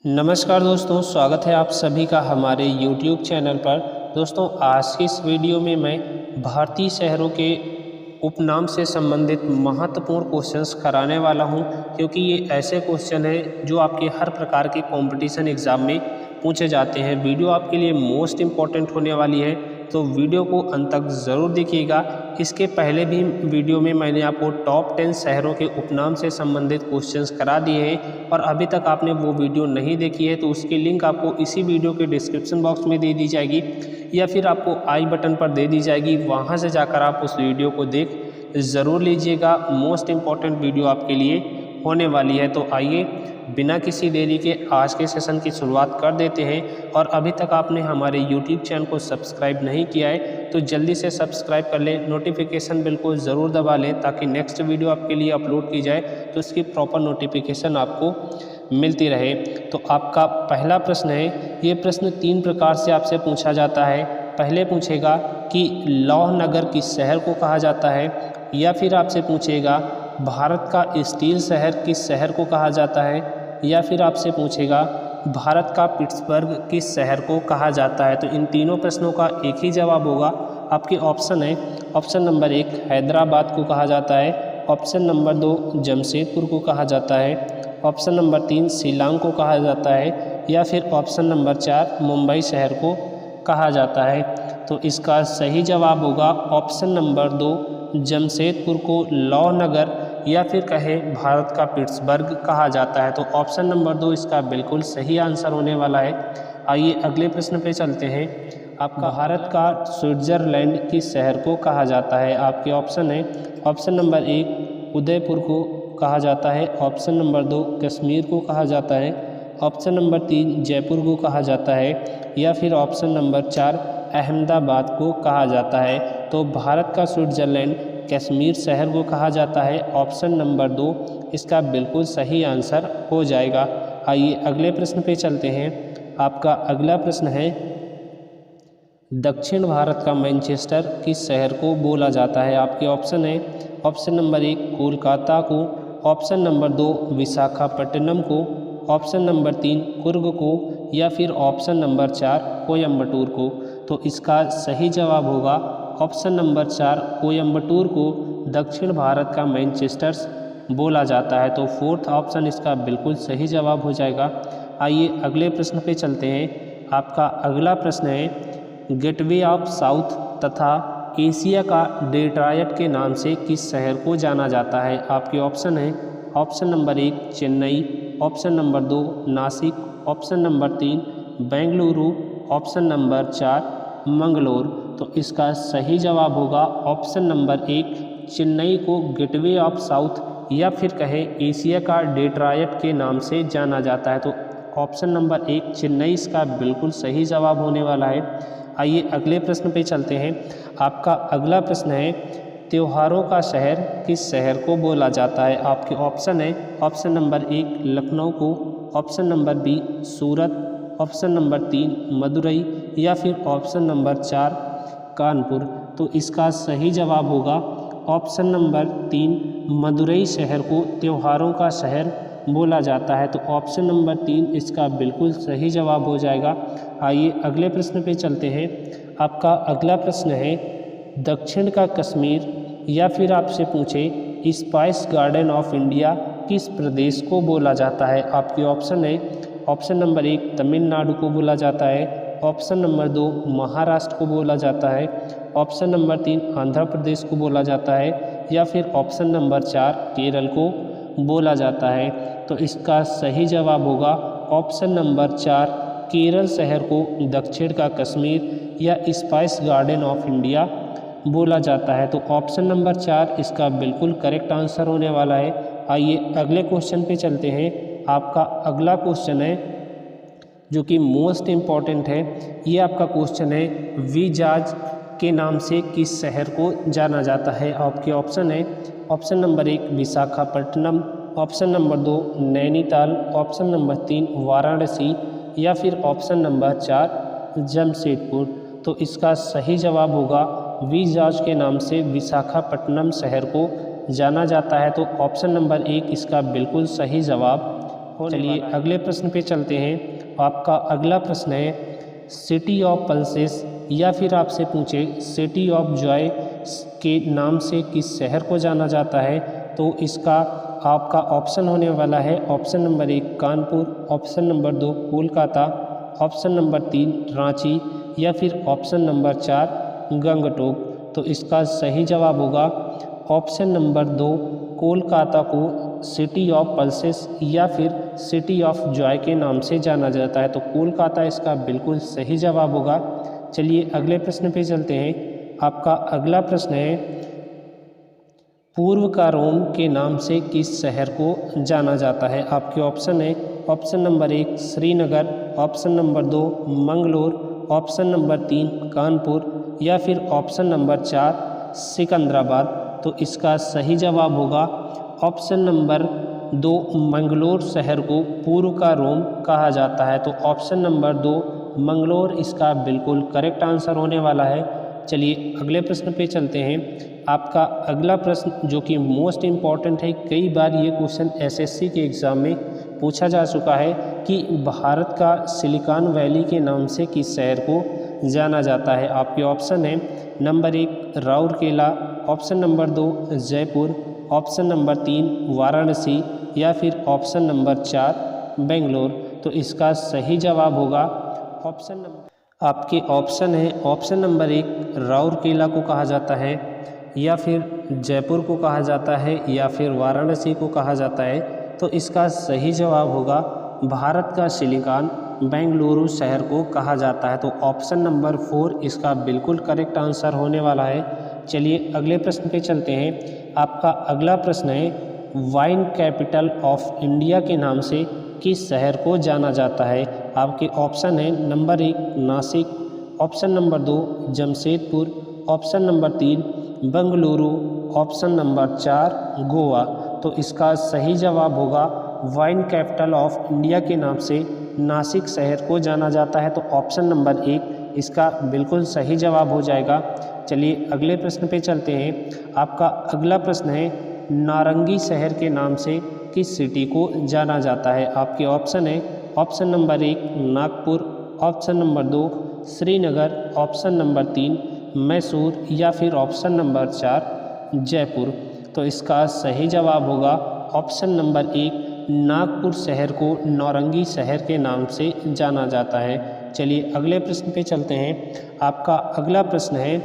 नमस्कार दोस्तों, स्वागत है आप सभी का हमारे YouTube चैनल पर। दोस्तों, आज की इस वीडियो में मैं भारतीय शहरों के उपनाम से संबंधित महत्वपूर्ण क्वेश्चंस कराने वाला हूं, क्योंकि ये ऐसे क्वेश्चन हैं जो आपके हर प्रकार के कंपटीशन एग्जाम में पूछे जाते हैं। वीडियो आपके लिए मोस्ट इम्पॉर्टेंट होने वाली है, तो वीडियो को अंत तक ज़रूर देखिएगा। इसके पहले भी वीडियो में मैंने आपको टॉप 10 शहरों के उपनाम से संबंधित क्वेश्चंस करा दिए हैं, और अभी तक आपने वो वीडियो नहीं देखी है तो उसकी लिंक आपको इसी वीडियो के डिस्क्रिप्शन बॉक्स में दे दी जाएगी, या फिर आपको आई बटन पर दे दी जाएगी। वहाँ से जाकर आप उस वीडियो को देख ज़रूर लीजिएगा। मोस्ट इम्पॉर्टेंट वीडियो आपके लिए होने वाली है। तो आइए बिना किसी देरी के आज के सेशन की शुरुआत कर देते हैं। और अभी तक आपने हमारे YouTube चैनल को सब्सक्राइब नहीं किया है तो जल्दी से सब्सक्राइब कर लें, नोटिफिकेशन बिल को ज़रूर दबा लें, ताकि नेक्स्ट वीडियो आपके लिए अपलोड की जाए तो उसकी प्रॉपर नोटिफिकेशन आपको मिलती रहे। तो आपका पहला प्रश्न है, ये प्रश्न 3 प्रकार से आपसे पूछा जाता है। पहले पूछेगा कि लौह नगर किस शहर को कहा जाता है, या फिर आपसे पूछेगा भारत का स्टील शहर किस शहर को कहा जाता है, या फिर आपसे पूछेगा भारत का पिट्सबर्ग किस शहर को कहा जाता है। तो इन तीनों प्रश्नों का एक ही जवाब होगा। आपके ऑप्शन है, ऑप्शन नंबर 1 हैदराबाद को कहा जाता है, ऑप्शन नंबर 2 जमशेदपुर को कहा जाता है, ऑप्शन नंबर 3 शिलांग को कहा जाता है, या फिर ऑप्शन नंबर 4 मुंबई शहर को कहा जाता है। तो इसका सही जवाब होगा ऑप्शन नंबर 2 जमशेदपुर को लौह नगर या फिर कहें भारत का पिट्सबर्ग कहा जाता है। तो ऑप्शन नंबर 2 इसका बिल्कुल सही आंसर होने वाला है। आइए अगले प्रश्न पे चलते हैं। आपका भारत का स्विट्जरलैंड किस शहर को कहा जाता है। आपके ऑप्शन है, ऑप्शन नंबर 1 उदयपुर को कहा जाता है, ऑप्शन नंबर 2 कश्मीर को कहा जाता है, ऑप्शन नंबर 3 जयपुर को कहा जाता है, या फिर ऑप्शन नंबर 4 अहमदाबाद को कहा जाता है। तो भारत का स्विट्जरलैंड कश्मीर शहर को कहा जाता है। ऑप्शन नंबर 2 इसका बिल्कुल सही आंसर हो जाएगा। आइए अगले प्रश्न पे चलते हैं। आपका अगला प्रश्न है, दक्षिण भारत का मैनचेस्टर किस शहर को बोला जाता है। आपके ऑप्शन है, ऑप्शन नंबर 1 कोलकाता को, ऑप्शन नंबर 2 विशाखापट्टनम को, ऑप्शन नंबर 3 कुर्ग को, या फिर ऑप्शन नंबर 4 कोयम्बटूर को। तो इसका सही जवाब होगा ऑप्शन नंबर 4 कोयम्बटूर को दक्षिण भारत का मैनचेस्टर बोला जाता है। तो फोर्थ ऑप्शन इसका बिल्कुल सही जवाब हो जाएगा। आइए अगले प्रश्न पे चलते हैं। आपका अगला प्रश्न है, गेटवे ऑफ साउथ तथा एशिया का डेट्रॉयट के नाम से किस शहर को जाना जाता है। आपके ऑप्शन है, option number 1 Chennai, option number 2 Nashik, option number 3 Bengaluru, option number 4 Mangalore. तो इसका सही जवाब होगा ऑप्शन नंबर 1 चेन्नई को गेटवे ऑफ साउथ या फिर कहें एशिया का डेट्रॉयट के नाम से जाना जाता है। तो ऑप्शन नंबर 1 चेन्नई इसका बिल्कुल सही जवाब होने वाला है। आइए अगले प्रश्न पे चलते हैं। आपका अगला प्रश्न है, त्योहारों का शहर किस शहर को बोला जाता है। आपके ऑप्शन है, ऑप्शन नंबर 1 लखनऊ को, ऑप्शन नंबर बी सूरत, ऑप्शन नंबर 3 मदुरई, या फिर ऑप्शन नंबर 4 कानपुर। तो इसका सही जवाब होगा ऑप्शन नंबर 3 मदुरई शहर को त्योहारों का शहर बोला जाता है। तो ऑप्शन नंबर 3 इसका बिल्कुल सही जवाब हो जाएगा। आइए अगले प्रश्न पे चलते हैं। आपका अगला प्रश्न है, दक्षिण का कश्मीर या फिर आपसे पूछे स्पाइस गार्डन ऑफ इंडिया किस प्रदेश को बोला जाता है। आपके ऑप्शन है, ऑप्शन नंबर 1 तमिलनाडु को बोला जाता है, ऑप्शन नंबर 2 महाराष्ट्र को बोला जाता है, ऑप्शन नंबर 3 आंध्र प्रदेश को बोला जाता है, या फिर ऑप्शन नंबर 4 केरल को बोला जाता है। तो इसका सही जवाब होगा ऑप्शन नंबर 4 केरल शहर को दक्षिण का कश्मीर या स्पाइस गार्डन ऑफ इंडिया बोला जाता है। तो ऑप्शन नंबर 4 इसका बिल्कुल करेक्ट आंसर होने वाला है। आइए अगले क्वेश्चन पे चलते हैं। आपका अगला क्वेश्चन है जो कि मोस्ट इम्पॉर्टेंट है। ये आपका क्वेश्चन है, विजाज के नाम से किस शहर को जाना जाता है। आपके ऑप्शन है, option number 1 Visakhapatnam, option number 2 Nainital, option number 3 Varanasi, या फिर ऑप्शन नंबर 4 जमशेदपुर। तो इसका सही जवाब होगा विजाज के नाम से विशाखापट्टनम शहर को जाना जाता है। तो ऑप्शन नंबर 1 इसका बिल्कुल सही जवाब चलिए अगले प्रश्न पे चलते हैं। आपका अगला प्रश्न है सिटी ऑफ पल्सेस या फिर आपसे पूछे सिटी ऑफ जॉय के नाम से किस शहर को जाना जाता है, तो इसका आपका ऑप्शन होने वाला है option number 1 Kanpur, option number 2 Kolkata, option number 3 Ranchi या फिर ऑप्शन नंबर 4 गंगटोक। तो इसका सही जवाब होगा ऑप्शन नंबर 2 कोलकाता को सिटी ऑफ पल्सेस या फिर सिटी ऑफ जॉय के नाम से जाना जाता है। तो कोलकाता इसका बिल्कुल सही जवाब होगा। चलिए अगले प्रश्न पे चलते हैं। आपका अगला प्रश्न है पूर्व का रोम के नाम से किस शहर को जाना जाता है। आपके ऑप्शन है option number 1 Srinagar, option number 2 Mangalore, option number 3 Kanpur या फिर ऑप्शन नंबर 4 सिकंदराबाद। तो इसका सही जवाब होगा ऑप्शन नंबर 2 मंगलोर शहर को पूर्व का रोम कहा जाता है। तो ऑप्शन नंबर 2 मंगलोर इसका बिल्कुल करेक्ट आंसर होने वाला है। चलिए अगले प्रश्न पे चलते हैं। आपका अगला प्रश्न जो कि मोस्ट इम्पॉर्टेंट है, कई बार ये क्वेश्चन एसएससी के एग्ज़ाम में पूछा जा चुका है कि भारत का सिलिकॉन वैली के नाम से किस शहर को जाना जाता है। आपके ऑप्शन है number 1 Rourkela, option number 2 Jaipur, option number 3 Varanasi या फिर ऑप्शन नंबर 4 बेंगलोर। तो इसका सही जवाब होगा ऑप्शन नंबर, आपके ऑप्शन है ऑप्शन नंबर 1 राउरकेला को कहा जाता है या फिर जयपुर को कहा जाता है या फिर वाराणसी को कहा जाता है। तो इसका सही जवाब होगा भारत का सिलिकॉन बेंगलुरु शहर को कहा जाता है। तो ऑप्शन नंबर 4 इसका बिल्कुल करेक्ट आंसर होने वाला है। चलिए अगले प्रश्न पे चलते हैं। आपका अगला प्रश्न है वाइन कैपिटल ऑफ इंडिया के नाम से किस शहर को जाना जाता है। आपके ऑप्शन है number 1 Nashik, option number 2 Jamshedpur, option number 3 Bengaluru, option number 4 Goa. तो इसका सही जवाब होगा वाइन कैपिटल ऑफ इंडिया के नाम से नासिक शहर को जाना जाता है। तो ऑप्शन नंबर 1 इसका बिल्कुल सही जवाब हो जाएगा। चलिए अगले प्रश्न पे चलते हैं। आपका अगला प्रश्न है नारंगी शहर के नाम से किस सिटी को जाना जाता है। आपके ऑप्शन है option number 1 Nagpur, option number 2 Srinagar, option number 3 Mysore या फिर ऑप्शन नंबर 4 जयपुर। तो इसका सही जवाब होगा ऑप्शन नंबर 1 नागपुर शहर को नारंगी शहर के नाम से जाना जाता है। चलिए अगले प्रश्न पे चलते हैं। आपका अगला प्रश्न है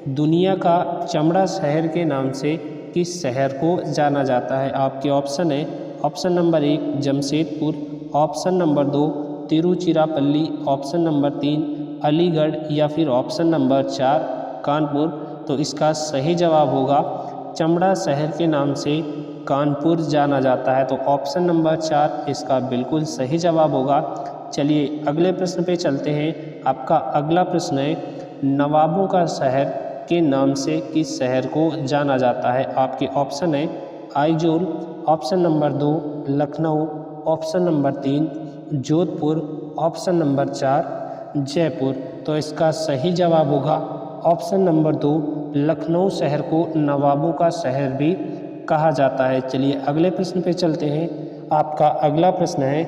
दुनिया का चमड़ा शहर के नाम से किस शहर को जाना जाता है। आपके ऑप्शन है option number 1 Jamshedpur, option number 2 Tiruchirappalli, option number 3 Aligarh या फिर ऑप्शन नंबर 4 कानपुर। तो इसका सही जवाब होगा चमड़ा शहर के नाम से कानपुर जाना जाता है। तो ऑप्शन नंबर 4 इसका बिल्कुल सही जवाब होगा। चलिए अगले प्रश्न पे चलते हैं। आपका अगला प्रश्न है नवाबों का शहर के नाम से किस शहर को जाना जाता है। आपके ऑप्शन है Aizawl, option number 2 Lucknow, option number 3 Jodhpur, option number 4 Jaipur. तो इसका सही जवाब होगा ऑप्शन नंबर 2 लखनऊ शहर को नवाबों का शहर भी कहा जाता है। चलिए अगले प्रश्न पे चलते हैं। आपका अगला प्रश्न है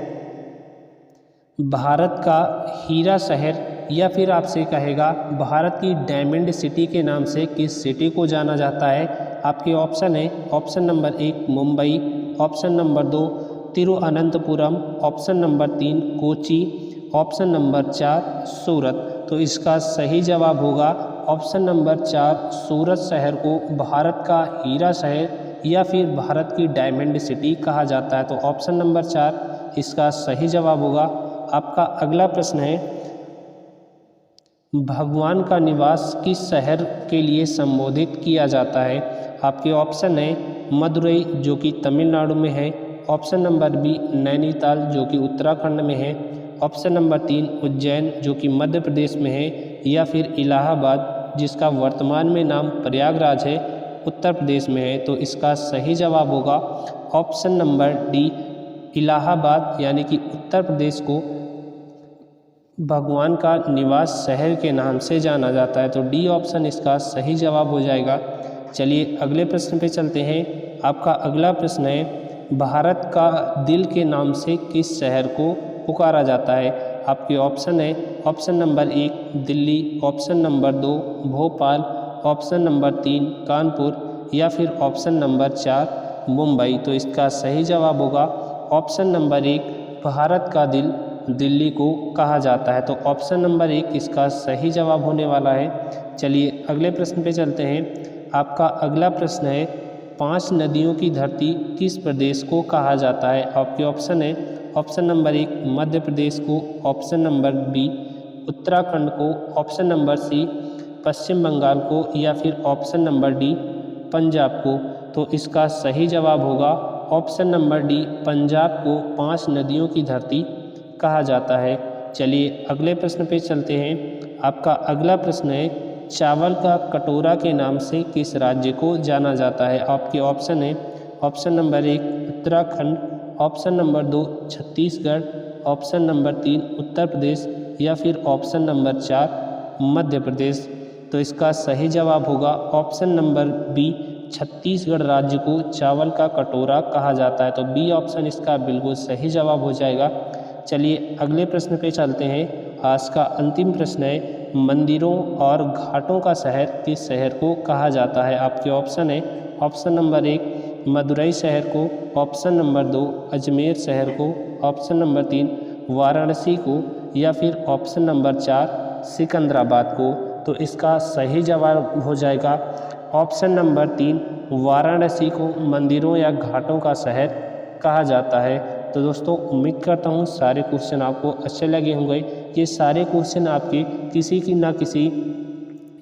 भारत का हीरा शहर या फिर आपसे कहेगा भारत की डायमंड सिटी के नाम से किस सिटी को जाना जाता है। आपके ऑप्शन है option number 1 Mumbai, option number 2 Thiruvananthapuram, option number 3 Kochi, option number 4 सूरत। तो इसका सही जवाब होगा ऑप्शन नंबर 4 सूरत शहर को भारत का हीरा शहर या फिर भारत की डायमंड सिटी कहा जाता है। तो ऑप्शन नंबर 4 इसका सही जवाब होगा। आपका अगला प्रश्न है भगवान का निवास किस शहर के लिए संबोधित किया जाता है। आपके ऑप्शन है मदुरई जो कि तमिलनाडु में है, ऑप्शन नंबर बी नैनीताल जो कि उत्तराखंड में है, ऑप्शन नंबर 3 उज्जैन जो कि मध्य प्रदेश में है या फिर इलाहाबाद जिसका वर्तमान में नाम प्रयागराज है उत्तर प्रदेश में है। तो इसका सही जवाब होगा ऑप्शन नंबर डी इलाहाबाद, यानी कि उत्तर प्रदेश को भगवान का निवास शहर के नाम से जाना जाता है। तो डी ऑप्शन इसका सही जवाब हो जाएगा। चलिए अगले प्रश्न पे चलते हैं। आपका अगला प्रश्न है भारत का दिल के नाम से किस शहर को पुकारा जाता है? आपके ऑप्शन है option number 1 Delhi, option number 2 Bhopal, option number 3 Kanpur या फिर ऑप्शन नंबर 4 मुंबई। तो इसका सही जवाब होगा ऑप्शन नंबर 1 भारत का दिल दिल्ली को कहा जाता है। तो ऑप्शन नंबर 1 इसका सही जवाब होने वाला है। चलिए अगले प्रश्न पे चलते हैं। आपका अगला प्रश्न है 5 नदियों की धरती किस प्रदेश को कहा जाता है? आपके ऑप्शन है ऑप्शन नंबर 1 मध्य प्रदेश को, ऑप्शन नंबर बी उत्तराखंड को, ऑप्शन नंबर सी पश्चिम बंगाल को या फिर ऑप्शन नंबर डी पंजाब को। तो इसका सही जवाब होगा ऑप्शन नंबर डी पंजाब को 5 नदियों की धरती कहा जाता है। चलिए अगले प्रश्न पे चलते हैं। आपका अगला प्रश्न है चावल का कटोरा के नाम से किस राज्य को जाना जाता है? आपके ऑप्शन है option number 1 Uttarakhand, option number 2 Chhattisgarh, option number 3 Uttar Pradesh या फिर ऑप्शन नंबर 4 मध्य प्रदेश। तो इसका सही जवाब होगा ऑप्शन नंबर बी छत्तीसगढ़ राज्य को चावल का कटोरा कहा जाता है। तो बी ऑप्शन इसका बिल्कुल सही जवाब हो जाएगा। चलिए अगले प्रश्न पे चलते हैं। आज का अंतिम प्रश्न है मंदिरों और घाटों का शहर किस शहर को कहा जाता है? आपके ऑप्शन है ऑप्शन नंबर 1 मदुरई शहर को, ऑप्शन नंबर 2 अजमेर शहर को, ऑप्शन नंबर 3 वाराणसी को या फिर ऑप्शन नंबर 4 सिकंदराबाद को। तो इसका सही जवाब हो जाएगा ऑप्शन नंबर 3 वाराणसी को मंदिरों या घाटों का शहर कहा जाता है। तो दोस्तों उम्मीद करता हूँ सारे क्वेश्चन आपको अच्छे लगे होंगे। ये सारे क्वेश्चन आपके किसी की ना किसी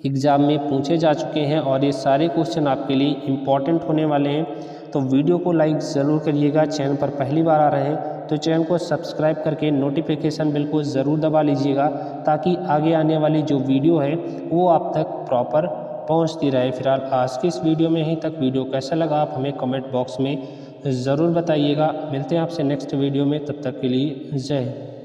एग्ज़ाम में पूछे जा चुके हैं और ये सारे क्वेश्चन आपके लिए इम्पॉर्टेंट होने वाले हैं। तो वीडियो को लाइक ज़रूर करिएगा। चैनल पर पहली बार आ रहे हैं तो चैनल को सब्सक्राइब करके नोटिफिकेशन बिल को ज़रूर दबा लीजिएगा ताकि आगे आने वाली जो वीडियो है वो आप तक प्रॉपर पहुंचती रहे। फिलहाल आज की इस वीडियो में यहीं तक। वीडियो कैसा लगा आप हमें कमेंट बॉक्स में ज़रूर बताइएगा। मिलते हैं आपसे नेक्स्ट वीडियो में, तब तक के लिए जय हिंद।